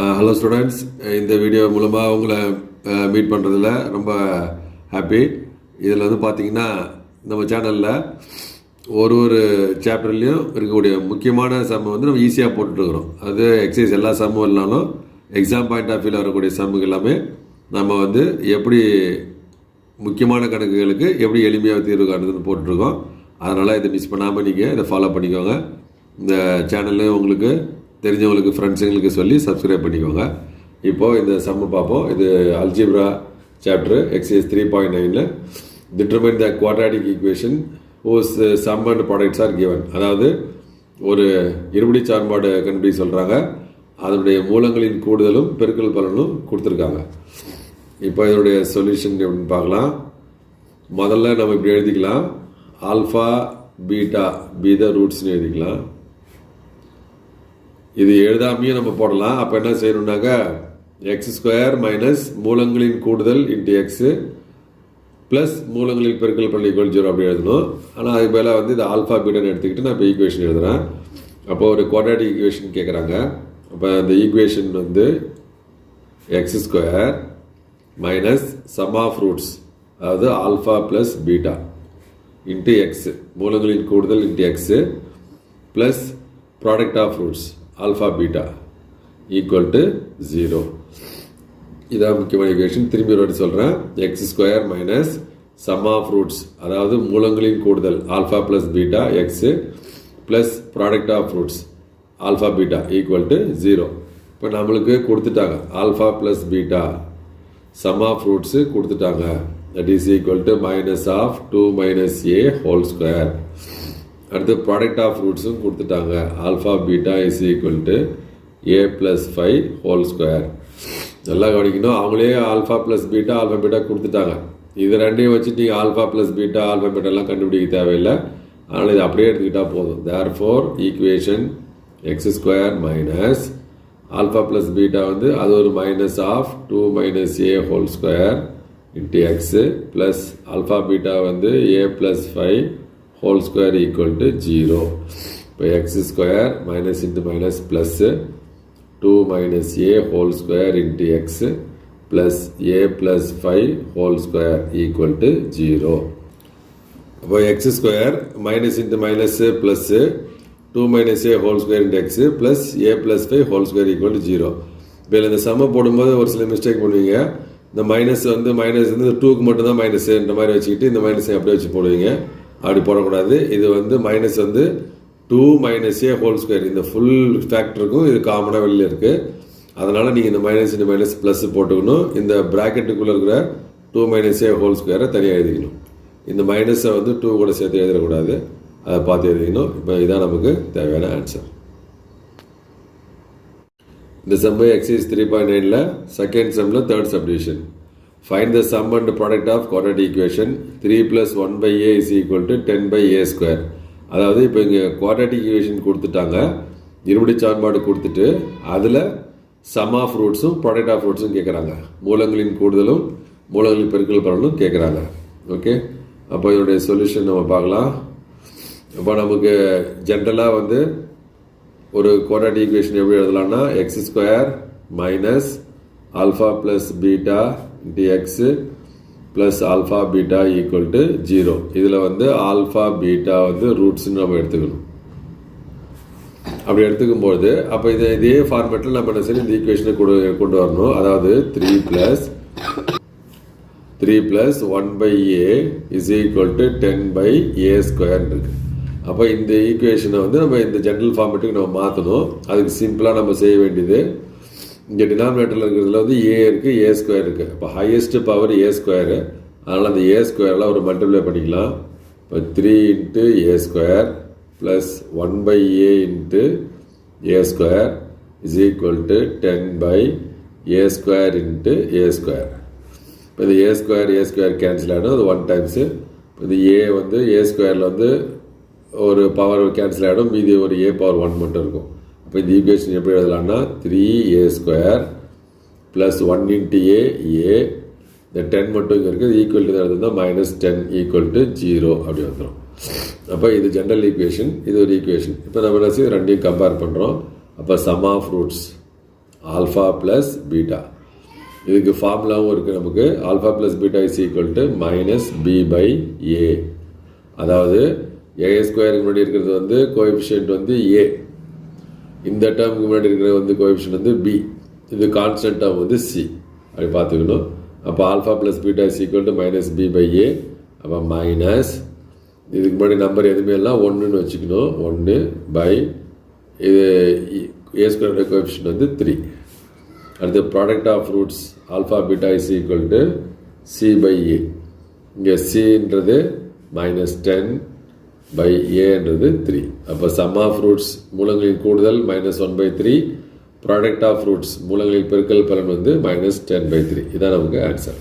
Hello students, இந்த video மூலமாக உங்களை மீட் பண்ணுறதுல ரொம்ப ஹாப்பி. இதில் வந்து பார்த்திங்கன்னா நம்ம சேனலில் ஒரு சாப்டர்லேயும் இருக்கக்கூடிய முக்கியமான சம்மு வந்து நம்ம ஈஸியாக போட்டுட்ருக்குறோம். அது எக்ஸசைஸ் எல்லா சம்மும் இல்லைனாலும் எக்ஸாம் பாயிண்ட் ஆஃப் வியூவில் வரக்கூடிய சம்முக்கு எல்லாமே நம்ம வந்து எப்படி முக்கியமான கணக்குகளுக்கு எப்படி எளிமையாக தீர்வு காணுதுன்னு போட்டுட்ருக்கோம். அதனால் இதை மிஸ் பண்ணாமல் நீங்கள் இதை ஃபாலோ பண்ணிக்கோங்க. இந்த சேனலில் உங்களுக்கு தெரிஞ்சவங்களுக்கு ஃப்ரெண்ட்ஸுங்களுக்கு சொல்லி சப்ஸ்கிரைப் பண்ணிக்கோங்க. இப்போது இந்த சம்மு பார்ப்போம். இது algebra chapter exercise 3.9 determine the quadratic equation whose sum and products are given. அதாவது ஒரு இருபடி சார்பாடு கண்டுபிடிக்க சொல்கிறாங்க, அதனுடைய மூலங்களின் கூடுதலும் பெருக்கல் பலனும் கொடுத்துருக்காங்க. இப்போ இதனுடைய சொல்யூஷன் எப்படின்னு பார்க்கலாம். முதல்ல நம்ம இப்படி எழுதிக்கலாம், ஆல்ஃபா பீட்டா பி த ரூட்ஸ்னு எழுதிக்கலாம். இது எழுதாமையும் நம்ம போடலாம். அப்போ என்ன செய்யணுன்னாக்கா x² மைனஸ் மூலங்களின் கூடுதல் இன்ட்டு எக்ஸு ப்ளஸ் மூலங்களின் பெருக்கல் பண்ணி = 0 அப்படி எழுதணும். ஆனால் அதுக்கு மேலே வந்து இது ஆல்ஃபா பீட்டான்னு எடுத்துக்கிட்டு நான் இப்போ ஈக்குவேஷன் எழுதுகிறேன். அப்போ ஒரு குவாட்ராட்டிக் ஈக்குவேஷன் கேட்குறாங்க. அப்போ அந்த ஈக்குவேஷன் வந்து x² minus sum of roots, அதாவது alpha plus beta into x, மூலங்களின் கூடுதல் into x plus product of roots alpha beta = 0. இதான் முக்கியமான ஈக்குவேஷன். திரும்பி ஒரு சொல்கிறேன், x² minus sum of roots, அதாவது மூலங்களின் கூடுதல் alpha plus beta x plus product of roots alpha beta = 0. இப்போ நம்மளுக்கு கொடுத்துட்டாங்க alpha plus beta sum of roots கொடுத்துட்டாங்க. That is = minus of 2 minus a whole square. அடுத்து ப்ராடக்ட் ஆஃப் ரூட்ஸும் கொடுத்துட்டாங்க, alpha beta = a + 5 whole square. நல்லா கவனிக்கணும், அவங்களே alpha plus beta alpha beta கொடுத்துட்டாங்க. இது ரெண்டையும் வச்சு நீங்கள் ஆல்ஃபா ப்ளஸ் பீட்டா ஆல்ஃபா பீட்டாலாம் கண்டுபிடிக்க தேவையில்லை. அதனால் இது அப்படியே எடுத்துக்கிட்டால் போதும். Therefore equation x² minus alpha plus beta வந்து அது ஒரு minus of 2 minus a whole square into x plus alpha beta வந்து a + 5 ஹோல் ஸ்கொயர் = 0. இப்போ x² minus into minus plus 2 minus a whole square into x plus a + 5 whole square = 0. அப்போ x² minus into minus plus 2 minus a whole square into x plus a + 5 whole square = 0. இப்போ இந்த சம்ம போடும்போது ஒரு சில mistake பண்ணுவீங்க. இந்த minus வந்து 2க்கு மட்டும்தான் மைனஸ்ன்ற மாதிரி வச்சுக்கிட்டு இந்த மைனஸை அப்படியே வச்சு போடுவீங்க. அப்படி போடக்கூடாது. இது வந்து மைனஸ் வந்து 2 மைனஸ் a ஹோல் ஸ்கொயர், இந்த ஃபுல் ஃபேக்டருக்கும் இது காமனாக வெளியில் இருக்குது. அதனால் நீங்கள் இந்த மைனஸ் இன்ட்டு மைனஸ் ப்ளஸ் போட்டுக்கணும். இந்த ப்ராக்கெட்டுக்குள்ளே இருக்கிற 2 மைனஸ் a ஹோல் ஸ்கொயரை தனியாக எழுதிக்கணும். இந்த மைனஸை வந்து 2 கூட சேர்த்து எழுதிடக்கூடாது, அதை பார்த்து எழுதிக்கணும். இப்போ இதான் நமக்கு தேவையான ஆன்சர். இந்த சம்மு எக்ஸசைஸ் 3.9 செகண்ட் சம்மில் third subdivision. Find the sum and product of quadratic equation 3 + 1/a = 10/a². அதாவது இப்போ இங்கே குவாட்ராட்டிக் ஈக்குவேஷன் கொடுத்துட்டாங்க, இருபடி சார்பாடு கொடுத்துட்டு அதில் சம் ஆஃப் ரூட்ஸும் ப்ராடக்ட் ஆஃப் ரூட்ஸும் கேட்குறாங்க, மூலங்களின் கூடுதலும் மூலங்களின் பெருக்கல் பலனும் கேட்குறாங்க. ஓகே, அப்போ இதனுடைய சொல்யூஷன் நம்ம பார்க்கலாம். அப்போ நமக்கு ஜென்ரலாக வந்து ஒரு குவாட்ராட்டிக் ஈக்குவேஷன் எப்படி எழுதலாம்னா x² minus alpha plus beta into x plus alpha beta = 0. இதில் வந்து ஆல்ஃபா பீட்டா வந்து ரூட்ஸ்ன்னு நம்ம எடுத்துக்கணும். அப்படி எடுத்துக்கும்போது அப்போ இதே ஃபார்மேட்டில் நம்ம என்ன சரி இந்த ஈக்குவேஷனை கொண்டு வரணும். அதாவது 3 + 1/a = 10/a² இருக்குது. அப்போ இந்த ஈக்குவேஷனை வந்து நம்ம இந்த ஜென்ரல் ஃபார்மேட்டுக்கு நம்ம மாற்றணும். அதுக்கு சிம்பிளாக நம்ம செய்ய வேண்டியது, இங்கே டினாமினேட்டரில் இருக்கிறதுல வந்து a இருக்குது, a² இருக்குது. இப்போ ஹையஸ்ட் பவர் a², அதனால் அந்த a² ஒரு மல்டிப்ளை பண்ணிக்கலாம். இப்போ 3 × a² plus 1/a × a² = 10/a² × a². இப்போ இந்த a² கேன்சல் ஆகிடும், அது 1 டைம்ஸு. இந்த a வந்து a² வந்து ஒரு பவர் கேன்சல் ஆகிடும், மீதி ஒரு a பவர் 1 மட்டும் இருக்கும். இப்போ இந்த ஈக்குவேஷன் எப்படி எழுதலாம்னா 3a² ப்ளஸ் 1 × a, இந்த 10 மட்டும் இங்கே இருக்குது, ஈக்குவல் டு எழுதுனா -10 = 0 அப்படி வந்துடும். அப்போ இது ஜென்ரல் ஈக்குவேஷன், இது ஒரு ஈக்குவேஷன். இப்போ நம்ம என்ன செய்ய ரெண்டையும் கம்பேர் பண்ணுறோம். அப்போ sum of roots alpha plus beta. இதுக்கு ஃபார்முலாவும் இருக்குது நமக்கு. Alpha plus beta is equal to minus b by a. அதாவது ஏ ஸ்கொயருக்கு முன்னாடி இருக்கிறது வந்து கோஎஃபிஷியன்ட் வந்து ஏ, இந்த டேர்முக்கு முன்னாடி இருக்கிறது வந்து கோஎஃபிஷியன்ட் வந்து பி, இது கான்ஸ்டன்ட் டேர்ம் வந்து சி. அப்படி பார்த்துக்கணும். அப்போ alpha plus beta is equal to minus b by a. அப்போ மைனஸ் இதுக்கு முன்னாடி நம்பர் எதுவுமே எல்லாம் ஒன்றுன்னு வச்சுக்கணும். 1 பை இது ஏ ஸ்கொயரோட கோஎஃபிஷியன்ட் வந்து 3. அடுத்து product of roots alpha beta is equal to c by a. இங்கே சின்றது மைனஸ் 10 பை ஏன்றது 3. அப்போ சம் ஆஃப் ரூட்ஸ் மூலங்களின் கூடுதல் -1/3, ப்ராடக்ட் ஆஃப் ரூட்ஸ் மூலங்களின் பெருக்கல் பலன் வந்து -10/3. இதான் நமக்கு ஆன்சர்.